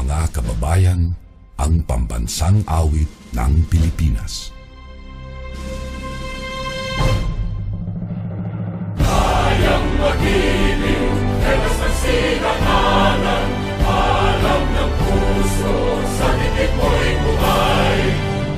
mga kababayan, ang pambansang awit ng Pilipinas. Kayang mag-ibig, telas ng sinangalan, alam ng puso, sa titik mo'y buhay.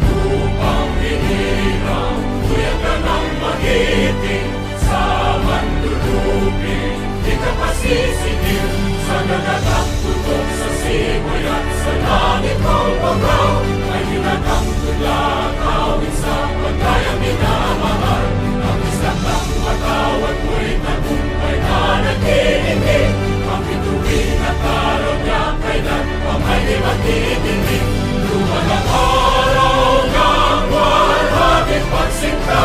Lupang hinirang, tuyang ka ng magiting, sa manlulupin, di ka pasisingil, sa nagatang tutok sa simoy at sa langit mong pagaw, ay hinatang tulad, awit sa pagkayang minamahal, ang isang ng matawad mo'y tagumpay na nag-iibig, ang bituin at araw niya kailan pa may di magtitinig, luman ang araw ng walhagit pagsinta.